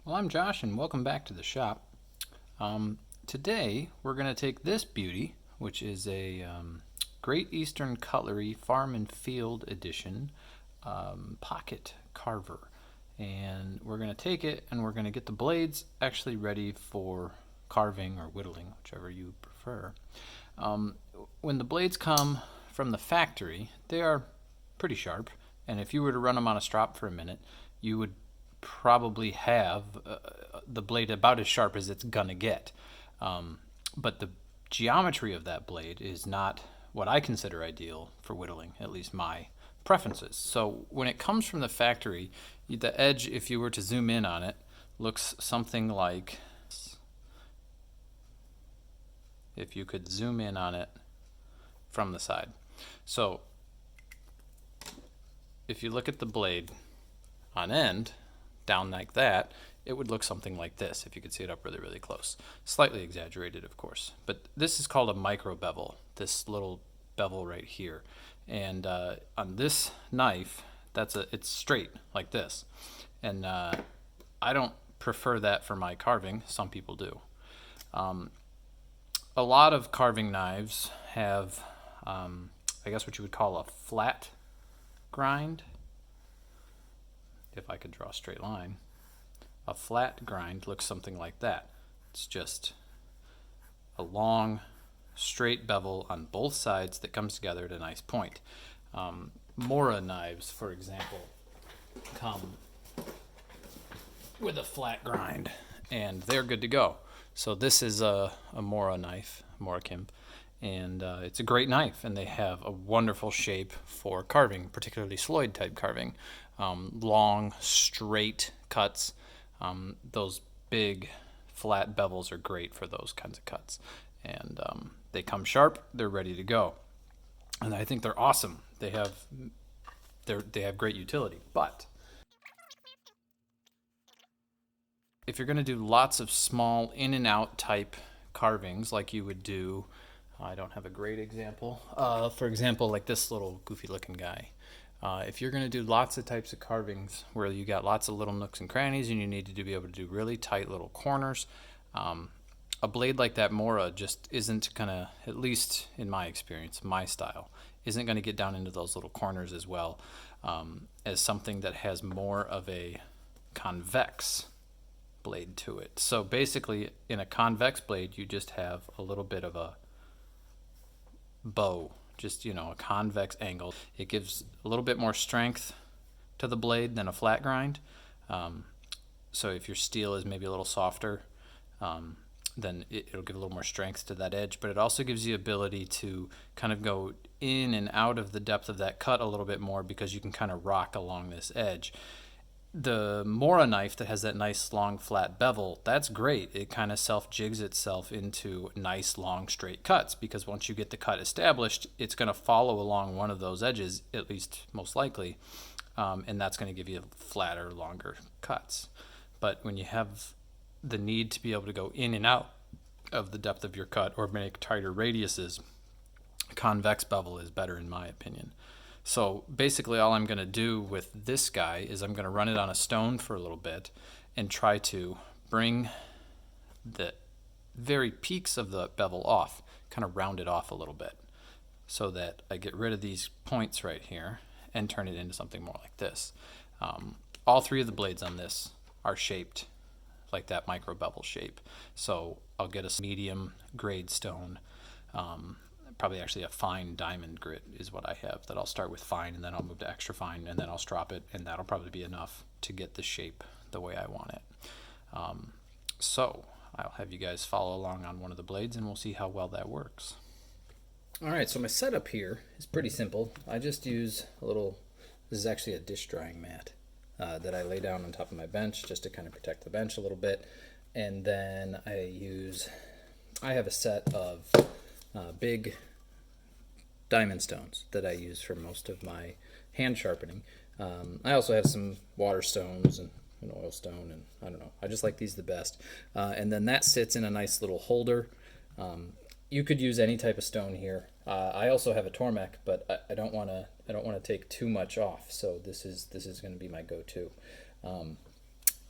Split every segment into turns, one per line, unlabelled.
Well, I'm Josh, and welcome back to the shop. Today, we're going to take this beauty, which is a Great Eastern Cutlery Farm and Field Edition pocket carver. And we're going to take it, and we're going to get the blades actually ready for carving or whittling, whichever you prefer. When the blades come from the factory, they are pretty sharp, and if you were to run them on a strop for a minute, you would probably have the blade about as sharp as it's gonna get. But the geometry of that blade is not what I consider ideal for whittling, at least my preferences. So when it comes from the factory, the edge, if you were to zoom in on it, looks something like, if you could zoom in on it from the side. So if you look at the blade on end, down like that, it would look something like this if you could see it up really, really close. Slightly exaggerated, of course. But this is called a micro bevel, this little bevel right here. And on this knife, it's straight like this. And I don't prefer that for my carving. Some people do. A lot of carving knives have, I guess what you would call a flat grind. If I could draw a straight line, a flat grind looks something like that. It's just a long, straight bevel on both sides that comes together at a nice point. Mora knives, for example, come with a flat grind, and they're good to go. So this is a Mora knife, Mora Kimp, and it's a great knife, and they have a wonderful shape for carving, particularly Sloyd type carving. Long, straight cuts. Those big, flat bevels are great for those kinds of cuts. And they come sharp, they're ready to go. And I think they're awesome. They have great utility. But if you're going to do lots of small in and out type carvings like you would do, I don't have a great example. For example, like this little goofy looking guy. If you're going to do lots of types of carvings where you got lots of little nooks and crannies and you need to be able to do really tight little corners, a blade like that Mora just isn't going to, at least in my experience, my style, isn't going to get down into those little corners as well as something that has more of a convex blade to it. So basically, in a convex blade, you just have a little bit of a bow, just a convex angle. It gives a little bit more strength to the blade than a flat grind. So if your steel is maybe a little softer, then it'll give a little more strength to that edge, but it also gives you the ability to kind of go in and out of the depth of that cut a little bit more because you can kind of rock along this edge. The Mora knife that has that nice long flat bevel, that's great. It kind of self-jigs itself into nice long straight cuts because once you get the cut established, it's going to follow along one of those edges, at least most likely, and that's going to give you flatter, longer cuts. But when you have the need to be able to go in and out of the depth of your cut or make tighter radiuses, convex bevel is better in my opinion. So basically all I'm going to do with this guy is I'm going to run it on a stone for a little bit and try to bring the very peaks of the bevel off, kind of round it off a little bit so that I get rid of these points right here and turn it into something more like this. All three of the blades on this are shaped like that micro bevel shape. So I'll get a medium grade stone, probably actually a fine diamond grit is what I have, that I'll start with fine and then I'll move to extra fine and then I'll strop it, and that'll probably be enough to get the shape the way I want it. So I'll have you guys follow along on one of the blades and we'll see how well that works. Alright, so my setup here is pretty simple. I just use this is actually a dish drying mat that I lay down on top of my bench just to kind of protect the bench a little bit. And then I have a set of big diamond stones that I use for most of my hand sharpening. I also have some water stones and an oil stone, and I don't know, I just like these the best. And then that sits in a nice little holder. You could use any type of stone here. I also have a Tormek, but I don't want to take too much off, so this is going to be my go-to.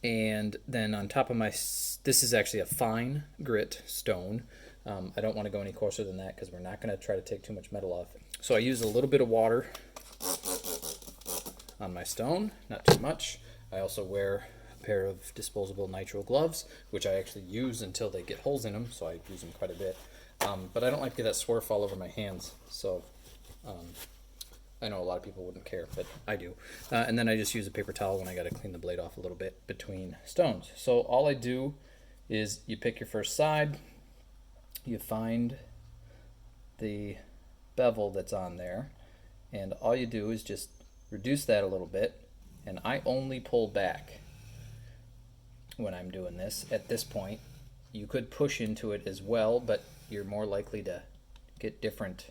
And then on top of this is actually a fine grit stone. I don't want to go any coarser than that because we're not going to try to take too much metal off. So I use a little bit of water on my stone, not too much. I also wear a pair of disposable nitrile gloves, which I actually use until they get holes in them, so I use them quite a bit. But I don't like to get that swarf all over my hands, so I know a lot of people wouldn't care, but I do. And then I just use a paper towel when I got to clean the blade off a little bit between stones. So all I do is you pick your first side, you find the bevel that's on there, and all you do is just reduce that a little bit, and I only pull back when I'm doing this. At this point, you could push into it as well, but you're more likely to get different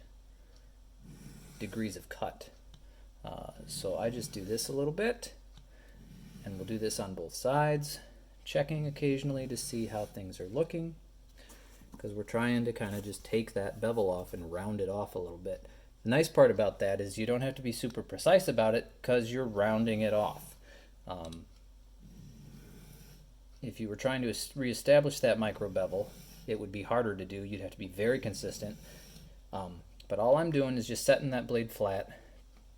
degrees of cut. So I just do this a little bit, and we'll do this on both sides, checking occasionally to see how things are looking, because we're trying to kind of just take that bevel off and round it off a little bit. The nice part about that is you don't have to be super precise about it because you're rounding it off. If you were trying to reestablish that micro bevel, it would be harder to do. You'd have to be very consistent. But all I'm doing is just setting that blade flat,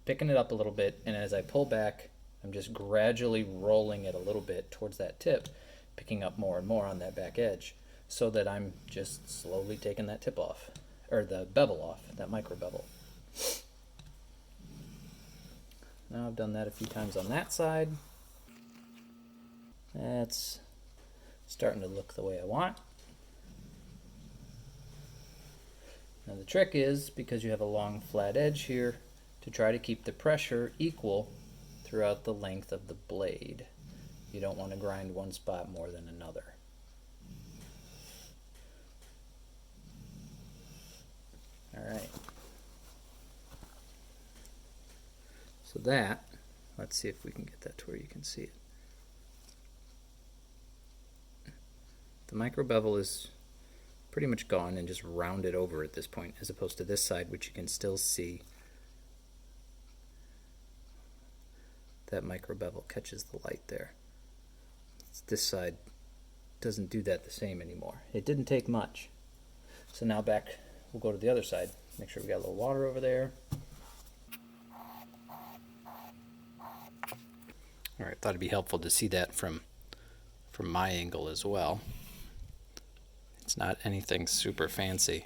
picking it up a little bit, and as I pull back, I'm just gradually rolling it a little bit towards that tip, picking up more and more on that back edge, so that I'm just slowly taking that tip off, or the bevel off, that micro bevel. Now I've done that a few times on that side. That's starting to look the way I want. Now the trick is, because you have a long flat edge here, to try to keep the pressure equal throughout the length of the blade. You don't want to grind one spot more than another. Alright. So that, let's see if we can get that to where you can see it. The micro bevel is pretty much gone and just rounded over at this point, as opposed to this side, which you can still see that micro bevel catches the light there. This side doesn't do that the same anymore. It didn't take much. So now back, we'll go to the other side. Make sure we got a little water over there. All right, thought it'd be helpful to see that from my angle as well. It's not anything super fancy.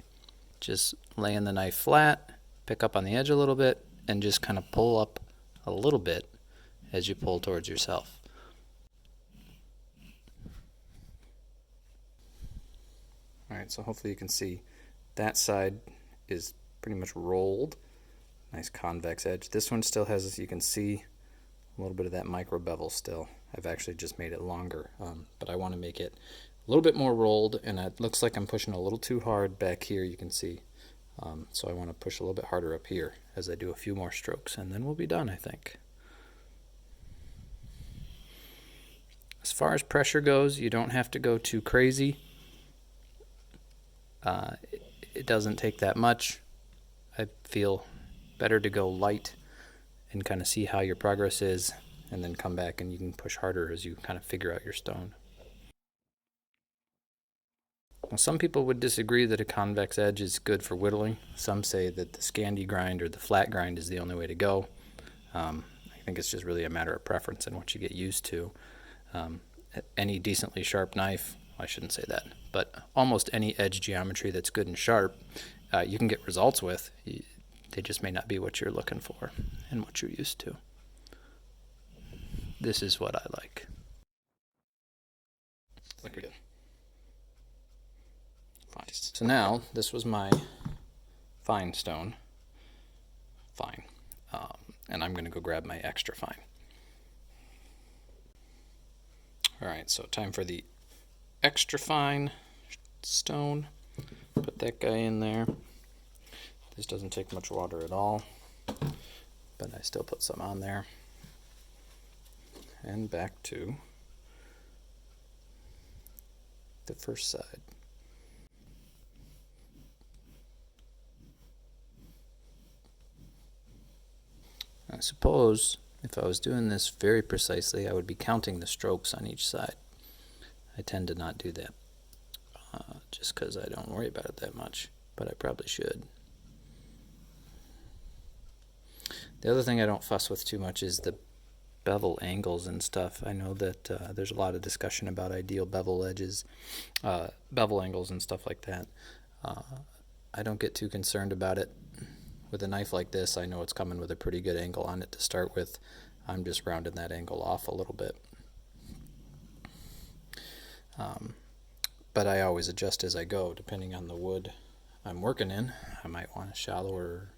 Just laying the knife flat, pick up on the edge a little bit, and just kind of pull up a little bit as you pull towards yourself. All right, so hopefully you can see that side is pretty much rolled. Nice convex edge. This one still has, as you can see, a little bit of that micro bevel still. I've actually just made it longer, but I want to make it a little bit more rolled, and it looks like I'm pushing a little too hard back here, you can see. So I want to push a little bit harder up here as I do a few more strokes, and then we'll be done, I think. As far as pressure goes, you don't have to go too crazy. It doesn't take that much. I feel better to go light and kind of see how your progress is, and then come back and you can push harder as you kind of figure out your stone. Now, some people would disagree that a convex edge is good for whittling. Some say that the Scandi grind or the flat grind is the only way to go. I think it's just really a matter of preference and what you get used to. Any decently sharp knife, I shouldn't say that, but almost any edge geometry that's good and sharp, you can get results with. They just may not be what you're looking for and what you're used to. This is what I like. Look good. Fine. So now, this was my fine stone. Fine. And I'm going to go grab my extra fine. Alright, so time for the extra fine stone. Put that guy in there. This doesn't take much water at all, but I still put some on there. And back to the first side. I suppose If I was doing this very precisely, I would be counting the strokes on each side. I tend to not do that, just because I don't worry about it that much, but I probably should. The other thing I don't fuss with too much is the bevel angles and stuff. I know that there's a lot of discussion about ideal bevel edges, bevel angles and stuff like that. I don't get too concerned about it. With a knife like this, I know it's coming with a pretty good angle on it to start with. I'm just rounding that angle off a little bit. But I always adjust as I go, depending on the wood I'm working in. I might want a shallower,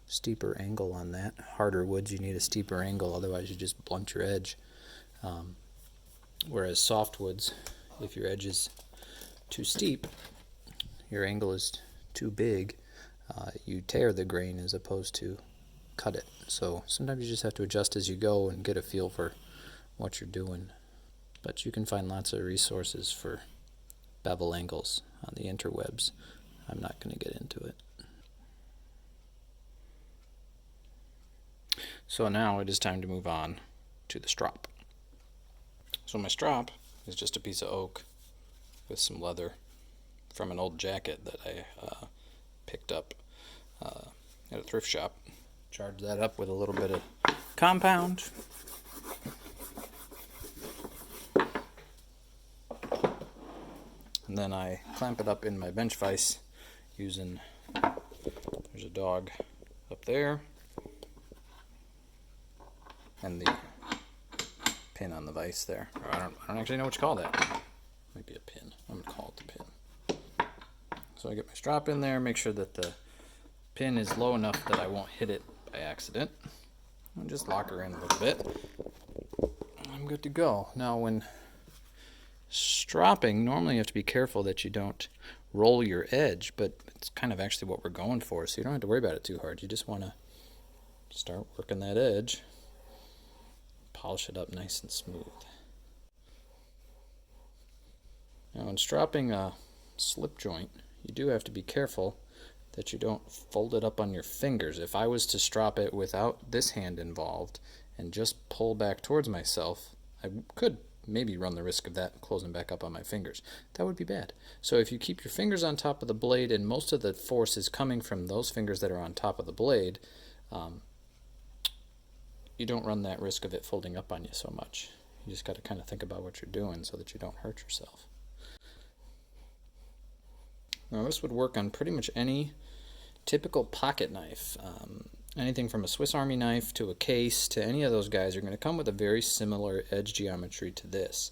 steeper angle on that. Harder woods, you need a steeper angle, otherwise you just blunt your edge. Whereas soft woods, if your edge is too steep, your angle is too big, you tear the grain as opposed to cut it. So sometimes you just have to adjust as you go and get a feel for what you're doing. But you can find lots of resources for bevel angles on the interwebs. I'm not going to get into it. So now it is time to move on to the strop. So my strop is just a piece of oak with some leather from an old jacket that I picked up at a thrift shop. Charged that up with a little bit of compound. And then I clamp it up in my bench vise using, there's a dog up there, and the pin on the vise there. Or I don't actually know what you call that. Might be a pin. I'm going to call it the pin. So I get my strop in there, make sure that the pin is low enough that I won't hit it by accident. And just lock her in a little bit. I'm good to go. Now when stropping, normally you have to be careful that you don't roll your edge, but it's kind of actually what we're going for, so you don't have to worry about it too hard. You just want to start working that edge, polish it up nice and smooth. Now in stropping a slip joint, you do have to be careful that you don't fold it up on your fingers. If I was to strop it without this hand involved and just pull back towards myself, I could maybe run the risk of that closing back up on my fingers. That would be bad. So if you keep your fingers on top of the blade and most of the force is coming from those fingers that are on top of the blade, you don't run that risk of it folding up on you so much. You just got to kind of think about what you're doing so that you don't hurt yourself. Now this would work on pretty much any typical pocket knife. Anything from a Swiss Army knife to a case to any of those guys are going to come with a very similar edge geometry to this.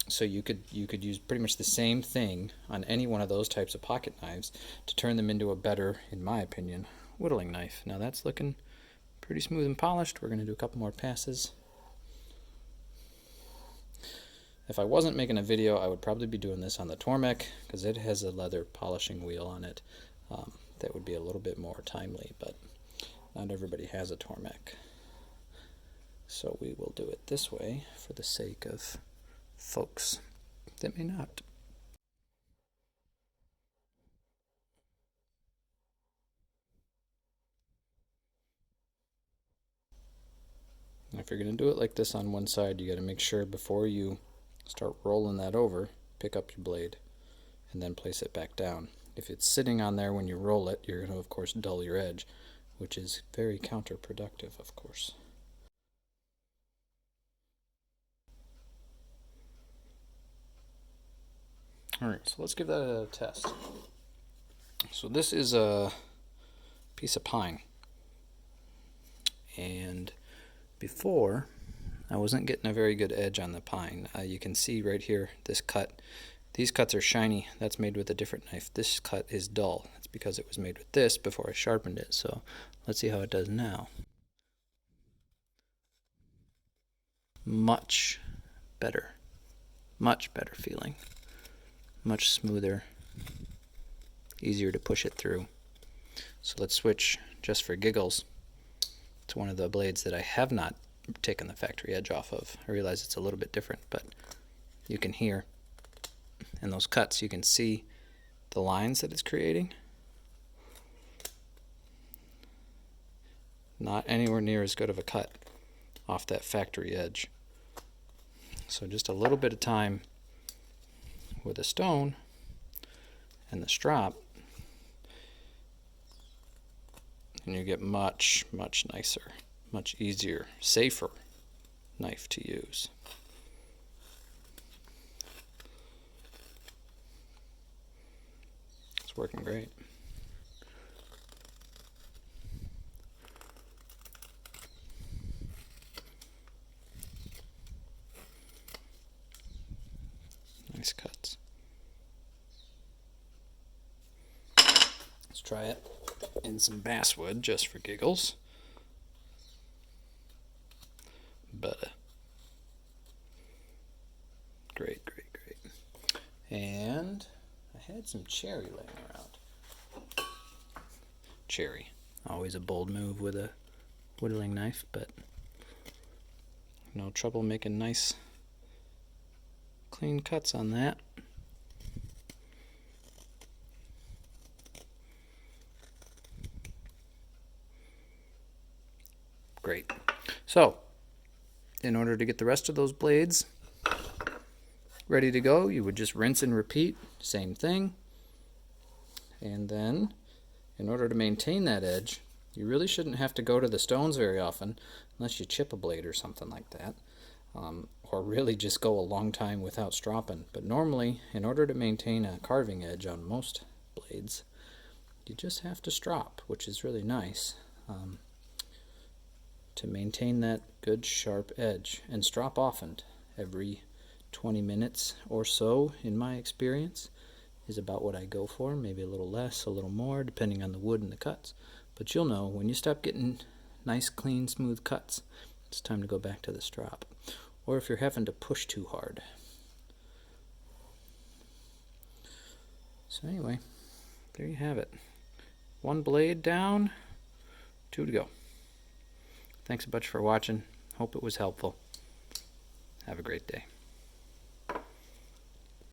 So you could use pretty much the same thing on any one of those types of pocket knives to turn them into a better, in my opinion, whittling knife. Now that's looking pretty smooth and polished. We're going to do a couple more passes. If I wasn't making a video, I would probably be doing this on the Tormek because it has a leather polishing wheel on it. That would be a little bit more timely, but not everybody has a Tormek. So we will do it this way for the sake of folks that may not. Now if you're going to do it like this on one side, you got to make sure before you start rolling that over, pick up your blade and then place it back down. If it's sitting on there when you roll it, you're going to, of course, dull your edge, which is very counterproductive, of course. Alright, so let's give that a test. So this is a piece of pine. And before, I wasn't getting a very good edge on the pine. You can see right here, this cut. These cuts are shiny. That's made with a different knife. This cut is dull. That's because it was made with this before I sharpened it. So let's see how it does now. Much better. Much better feeling. Much smoother. Easier to push it through. So let's switch, just for giggles, to one of the blades that I have not taken the factory edge off of. I realize it's a little bit different, but you can hear in those cuts, you can see the lines that it's creating. not anywhere near as good of a cut off that factory edge. So just a little bit of time with a stone and the strop, and you get much, much nicer, much easier, safer knife to use. It's working great. Nice cuts. Let's try it in some basswood just for giggles. But great, great, great. And I had some cherry laying around. Cherry, always a bold move with a whittling knife, but no trouble making nice clean cuts on that. Great. So, in order to get the rest of those blades ready to go, you would just rinse and repeat, same thing. And then, in order to maintain that edge, you really shouldn't have to go to the stones very often, unless you chip a blade or something like that. Or really just go a long time without stropping. But normally, in order to maintain a carving edge on most blades, you just have to strop, which is really nice to maintain that good sharp edge. And strop often, every 20 minutes or so, in my experience, is about what I go for. Maybe a little less, a little more, depending on the wood and the cuts. But you'll know when you stop getting nice, clean, smooth cuts, it's time to go back to the strop. Or if you're having to push too hard. So anyway, there you have it. One blade down, 2 to go. Thanks a bunch for watching. Hope it was helpful. Have a great day.